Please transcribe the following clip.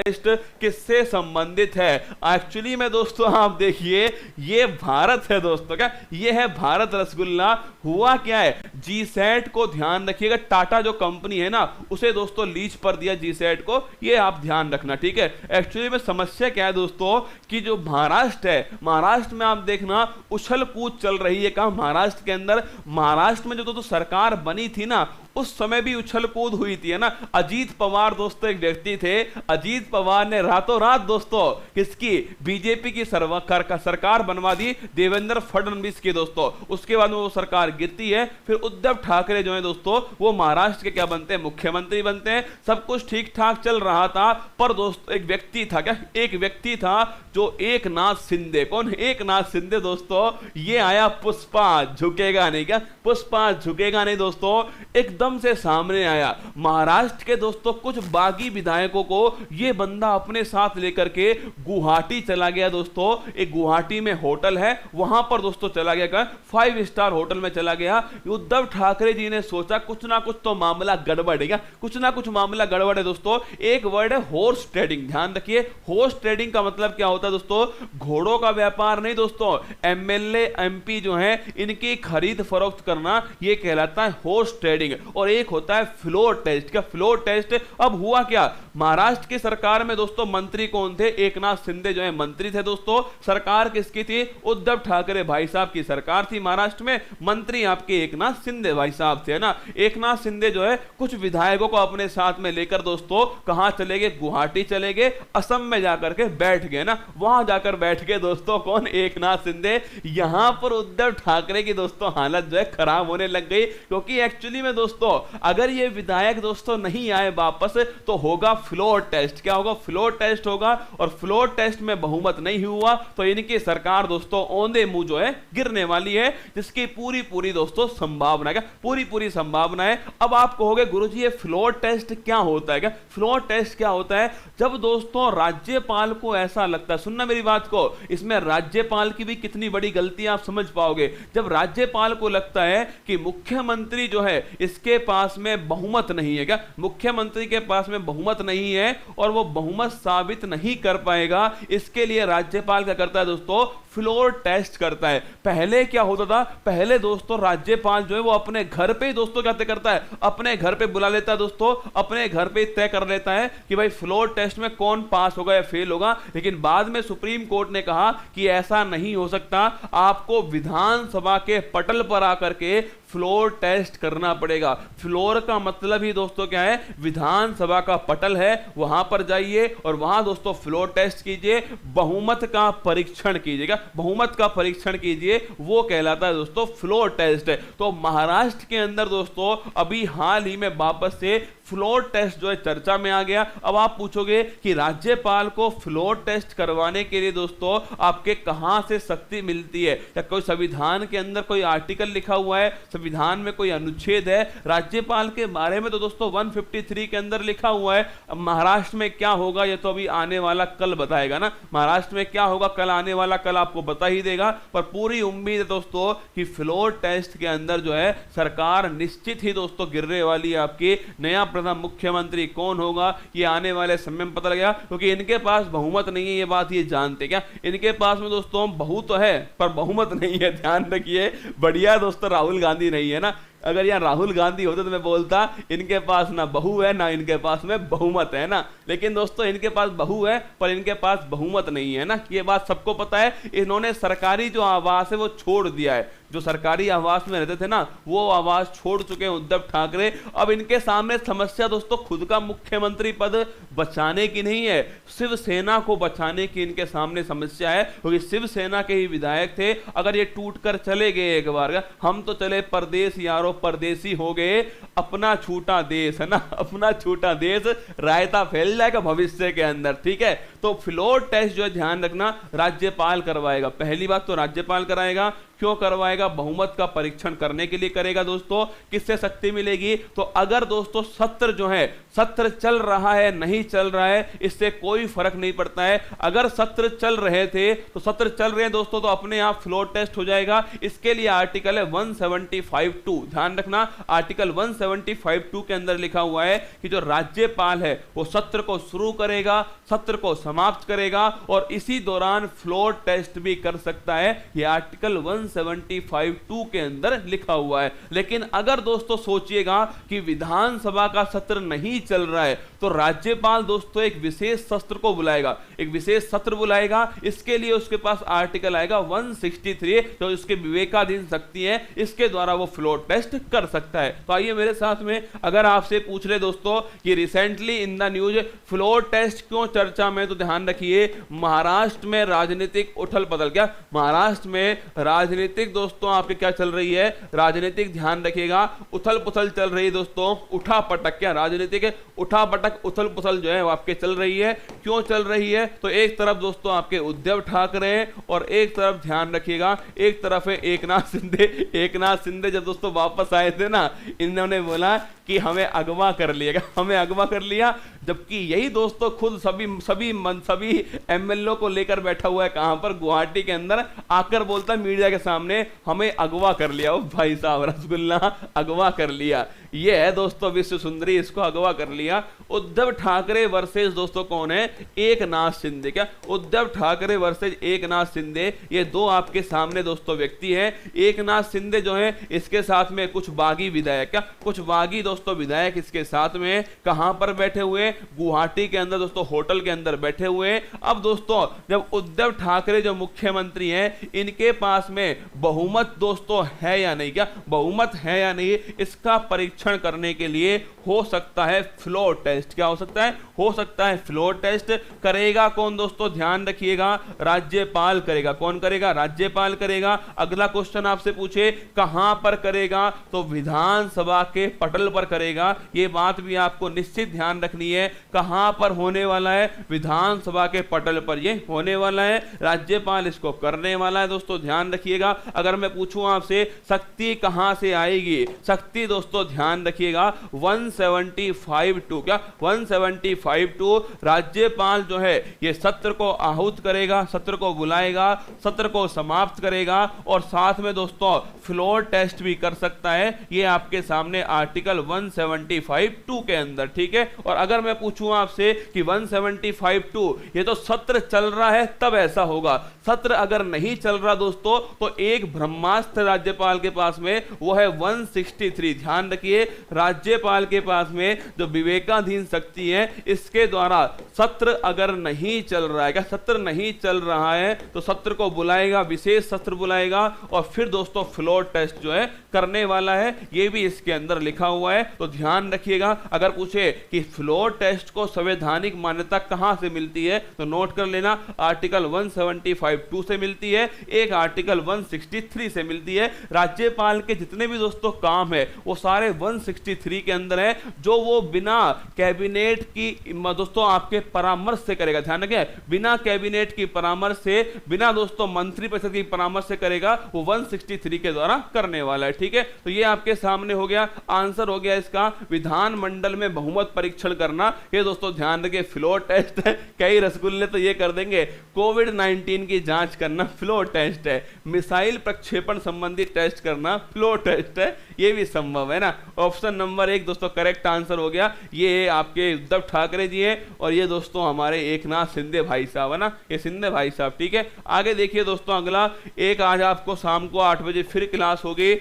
Test किससे संबंधित है? एक्चुअली में दोस्तों आप देखिए ये भारत है दोस्तों, क्या ये है भारत रसगुल्ला। हुआ क्या है, जीसैट को ध्यान रखिएगा, टाटा जो कंपनी है ना उसे दोस्तों लीज पर दिया जीसैट को, ये आप ध्यान रखना, ठीक है। एक्चुअली में समस्या क्या है दोस्तों कि जो महाराष्ट्र है, महाराष्ट्र में आप देखना उछल कूद चल रही है। कहां? महाराष्ट्र के अंदर। महाराष्ट्र में जो दोस्तों सरकार बनी थी ना उस समय भी उछल कूद हुई थी, है ना। अजीत पवार दोस्तों एक व्यक्ति थे, अजीत पवार ने रातों रात दोस्तों किसकी, बीजेपी की सरकार बनवा दी देवेंद्र फडणवीस की दोस्तों। उसके बाद में वो सरकार गिरती है, फिर उद्धव ठाकरे जो है दोस्तों वो महाराष्ट्र के क्या बनते हैं, मुख्यमंत्री बनते हैं। सब कुछ ठीक ठाक चल रहा था, पर दोस्तों एक व्यक्ति था, क्या एक व्यक्ति था जो एकनाथ शिंदे। कौन? एकनाथ शिंदे दोस्तों। ये आया पुष्पा झुकेगा नहीं, क्या पुष्पा झुकेगा नहीं दोस्तों, एकदम से सामने आया। महाराष्ट्र के दोस्तों कुछ बागी विधायकों को ये बंदा अपने साथ लेकर के गुवाहाटी चला गया दोस्तों। एक गुवाहाटी में होटल है, वहां पर दोस्तों चला गया, 5 स्टार होटल में चला गया। उद्धव ठाकरे जी ने सोचा कुछ ना कुछ तो मामला गड़बड़ है, क्या कुछ ना कुछ मामला गड़बड़ है दोस्तों। एक वर्ड है हॉर्स ट्रेडिंग, ध्यान रखिए। हॉर्स ट्रेडिंग का मतलब क्या होता है दोस्तों? घोड़ों का व्यापार नहीं दोस्तों, एमएलए एमपी जो है इनकी खरीद फरोख्त करना, यह कहलाता है हॉर्स ट्रेडिंग। और एक होता है फ्लोर टेस्ट। क्या फ्लोर टेस्ट? अब हुआ क्या, महाराष्ट्र की सरकार में दोस्तों मंत्री कौन थे? एकनाथ शिंदे जो है मंत्री थे दोस्तों। सरकार किसकी थी? उद्धव ठाकरे भाई साहब की सरकार थी महाराष्ट्र में। मंत्री आपके एकनाथ शिंदे भाई साहब थे, ना। एकनाथ शिंदे जो है कुछ विधायकों को अपने साथ में लेकर दोस्तों कहां चले गए? गुवाहाटी चले गए, असम में जाकर के बैठ गए, ना। वहां जाकर बैठ गए दोस्तों कौन? एकनाथ शिंदे। यहां पर उद्धव ठाकरे की दोस्तों हालत जो है खराब होने लग गई, क्योंकि एक्चुअली में दोस्तों अगर ये विधायक दोस्तों नहीं आए वापस तो होगा फ्लोर टेस्ट। क्या होगा? फ्लोर टेस्ट होगा। और फ्लोर टेस्ट में बहुमत नहीं हुआ तो इनकी सरकार दोस्तों औंधे मुंह जो है गिरने वाली है, जिसकी पूरी पूरी दोस्तों संभावना है, पूरी पूरी संभावना है। अब आप कहोगे गुरुजी ये फ्लोर टेस्ट क्या होता है? क्या फ्लोर टेस्ट क्या होता है? जब दोस्तों राज्यपाल को ऐसा लगता है, सुनना मेरी बात को, इसमें राज्यपाल की भी कितनी बड़ी गलती आप समझ पाओगे। जब राज्यपाल को लगता है कि मुख्यमंत्री जो है इसके पास में बहुमत नहीं है, क्या मुख्यमंत्री के पास में बहुमत नहीं है और वो बहुमत साबित नहीं कर पाएगा, इसके लिए राज्यपाल क्या करता है दोस्तों? फ्लोर टेस्ट करता है। पहले क्या होता था? पहले दोस्तों राज्यपाल जो है वो अपने घर पे ही दोस्तों क्या करता है? अपने घर पे बुला लेता है दोस्तों, अपने घर पे तय कर लेता है कि भाई फ्लोर टेस्ट में कौन पास होगा या फेल होगा। लेकिन बाद में सुप्रीम कोर्ट ने कहा कि ऐसा नहीं हो सकता, आपको विधानसभा के पटल पर आकर के फ्लोर टेस्ट करना पड़ेगा। फ्लोर का मतलब ही दोस्तों क्या है? विधानसभा का पटल है, वहां पर जाइए और वहां दोस्तों फ्लोर टेस्ट कीजिए, बहुमत का परीक्षण कीजिएगा, बहुमत का परीक्षण कीजिए, वो कहलाता है दोस्तों फ्लोर टेस्ट। तो महाराष्ट्र के अंदर दोस्तों अभी हाल ही में वापस से फ्लोर टेस्ट जो है चर्चा में आ गया। अब आप पूछोगे कि राज्यपाल को फ्लोर टेस्ट करवाने के लिए दोस्तों आपके कहां से शक्ति मिलती है? या कोई संविधान के अंदर कोई आर्टिकल लिखा हुआ है, संविधान में कोई अनुच्छेद है राज्यपाल के बारे में? तो दोस्तों 153 के अंदर लिखा हुआ है। अब महाराष्ट्र में क्या होगा ये तो अभी आने वाला कल बताएगा, ना। महाराष्ट्र में क्या होगा कल आने वाला कल आपको बता ही देगा। पर पूरी उम्मीद है दोस्तों कि फ्लोर टेस्ट के अंदर जो है सरकार निश्चित ही दोस्तों गिरने वाली है। आपकी नया प्रथम मुख्यमंत्री कौन होगा ये आने वाले समय में पता लगेगा, क्योंकि इनके पास बहुमत नहीं है, ये बात ये जानते क्या? इनके पास में दोस्तों बहु तो है पर बहुमत नहीं है, ध्यान रखिए। बढ़िया दोस्तों राहुल गांधी नहीं है, ना। अगर यहाँ राहुल गांधी होते तो मैं बोलता इनके पास ना बहू है ना इनके पास में बहुमत है, ना। लेकिन दोस्तों इनके पास बहू है पर इनके पास बहुमत नहीं है, ना। ये बात सबको पता है। इन्होंने सरकारी जो आवास है वो छोड़ दिया है, जो सरकारी आवास में रहते थे ना वो आवास छोड़ चुके हैं उद्धव ठाकरे। अब इनके सामने समस्या दोस्तों खुद का मुख्यमंत्री पद बचाने की नहीं है, शिवसेना को बचाने की इनके सामने समस्या है, क्योंकि शिवसेना के ही विधायक थे। अगर ये टूटकर चले गए एक बार, हम तो चले परदेश यारो परदेसी हो गए, अपना छूटा देश, है ना, अपना छूटा देश, रायता फैल जाएगा भविष्य के अंदर, ठीक है। तो फ्लोर टेस्ट जो है ध्यान रखना राज्यपाल करवाएगा। पहली बात तो राज्यपाल कराएगा। क्यों करवाएगा? बहुमत का परीक्षण करने के लिए करेगा दोस्तों। किससे शक्ति मिलेगी? तो अगर दोस्तों सत्र जो है सत्र चल रहा है नहीं चल रहा है इससे कोई फर्क नहीं पड़ता है। अगर सत्र चल रहे थे तो सत्र चल रहे हैं दोस्तों तो अपने आप फ्लोर टेस्ट हो जाएगा। इसके लिए आर्टिकल है 175(2), ध्यान रखना आर्टिकल 175(2) के अंदर लिखा हुआ है कि जो राज्यपाल है वो सत्र को शुरू करेगा, सत्र को समाप्त करेगा और इसी दौरान फ्लोर टेस्ट भी कर सकता है। यह आर्टिकल 175(2) के अंदर लिखा हुआ है। लेकिन अगर दोस्तों सोचिएगा कि विधानसभा का सत्र नहीं चल रहा है तो राज्यपाल दोस्तों एक विशेष सत्र को बुलाएगा, एक विशेष सत्र बुलाएगा। इसके लिए उसके पास आर्टिकल आएगा 163 जो इसके विवेकाधीन शक्ति है, इसके द्वारा वो फ्लोर टेस्ट कर सकता है। तो आइए मेरे साथ में, अगर आपसे पूछ रहे दोस्तों कि recently in the news floor test क्यों चर्चा में, तो ध्यान रखिए महाराष्ट्र में राजनीतिक उथल पुथल, क्या महाराष्ट्र में राजनीतिक दोस्तों आपके क्या चल रही है, राजनीतिक ध्यान रखिएगा उथल पुथल चल रही है दोस्तों, उठा पटक, क्या राजनीतिक उठा पटक उथल पुथल जो है वो आपके चल रही है। क्यों चल रही है, तो एक तरफ दोस्तों आपके उद्धव ठाकरे और एक तरफ ध्यान रखिएगा एक तरफ है एकनाथ शिंदे। एकनाथ शिंदे जब दोस्तों वापस आए थे ना, इन्होंने बोला कि हमें अगवा कर लिया, हमें अगवा कर लिया, जबकि यही दोस्तों खुद सभी एमएलए को लेकर बैठा हुआ है कहां पर, गुवाहाटी के अंदर, आकर बोलता मीडिया के सामने हमें अगवा कर लिया। ओ भाई साहब रसगुल्ला अगवा कर लिया, ये है दोस्तों विश्व सुंदरी, इसको अगवा कर लिया। उद्धव ठाकरे वर्सेस दोस्तों कौन है, एकनाथ शिंदे, क्या उद्धव ठाकरे वर्सेस एकनाथ शिंदे, ये दो आपके सामने दोस्तों व्यक्ति हैं। एकनाथ शिंदे जो है इसके साथ में कुछ बागी विधायक, क्या कुछ बागी दोस्तों विधायक इसके साथ में कहां पर बैठे हुए, गुवाहाटी के अंदर दोस्तों होटल के अंदर बैठे हुए। अब दोस्तों जब उद्धव ठाकरे जो मुख्यमंत्री हैं इनके पास में बहुमत दोस्तों है या नहीं, क्या बहुमत है या नहीं, इसका परीक्षण करने के लिए हो सकता है फ्लोर टेस्ट। क्या हो सकता है, हो सकता है फ्लोर टेस्ट। करेगा कौन दोस्तों, ध्यान रखिएगा राज्यपाल करेगा। कौन करेगा, राज्यपाल करेगा। अगला क्वेश्चन आपसे पूछे कहां पर करेगा, तो विधानसभा के पटल पर करेगा। यह बात भी आपको निश्चित ध्यान रखनी है, कहां पर होने वाला है, विधानसभा के पटल पर ये होने वाला है, राज्यपाल इसको करने वाला है दोस्तों, ध्यान रखिएगा। अगर मैं पूछूं आपसे शक्ति कहां से आएगी, शक्ति दोस्तों ध्यान रखिएगा 175(2), क्या 175(2), राज्यपाल जो है ये सत्र को आहूत करेगा, सत्र को बुलाएगा, सत्र को समाप्त करेगा और साथ में दोस्तों फ्लोर टेस्ट भी कर सकता है। ये आपके सामने आर्टिकल 175(2) के अंदर, ठीक है। और अगर मैं पूछूं आपसे कि 175(2) ये तो सत्र चल रहा है तब ऐसा होगा, सत्र अगर नहीं चल रहा दोस्तों तो एक ब्रह्मास्त्र राज्यपाल के पास में वो है 163। ध्यान रखिए राज्यपाल के पास में जो विवेकाधीन शक्ति है इसके द्वारा सत्र अगर नहीं चल रहा है, क्या सत्र नहीं चल रहा है तो सत्र को बुलाएगा, विशेष सत्र बुलाएगा और फिर दोस्तों फ्लोर टेस्ट जो है करने वाला है। ये भी इसके अंदर लिखा हुआ है, तो ध्यान रखिएगा। अगर पूछे कि फ्लोर टेस्ट को संवैधानिक मान्यता कहां से मिलती है तो नोट कर लेना आर्टिकल 175(2) से मिलती है, एक आर्टिकल 163 से मिलती है। राज्यपाल के जितने भी दोस्तों काम है वो सारे 163 के अंदर है, जो वो बिना कैबिनेट की दोस्तों आपके परामर्श से करेगा। ध्यान रखिए बिना कैबिनेट की परामर्श से, बिना दोस्तों मंत्रिपरिषद की परामर्श से करेगा, वो 163 के द्वारा करने वाला है, ठीक है। तो ये आपके सामने हो गया, आंसर हो गया इसका विधानमंडल में बहुमत परीक्षण करना। ये दोस्तों ध्यान रखिए फ्लोर टेस्ट है, कई रसगुल्ले तो ये कर देंगे, कोविड-19 की जांच करना फ्लोर टेस्ट है, मिसाइल प्रक्षेपण संबंधी टेस्ट करना फ्लोर टेस्ट है, ये भी संभव है ना। ऑप्शन नंबर 1 दोस्तों करेक्ट आंसर हो गया। ये आपके उद्धव ठाकरे जी है और ये दोस्तों हमारे एकनाथ शिंदे भाई साहब है ना, ये शिंदे भाई साहब, ठीक है। आगे देखिए दोस्तों अगला एक, आज आपको शाम को 8 बजे फिर क्लास होगी।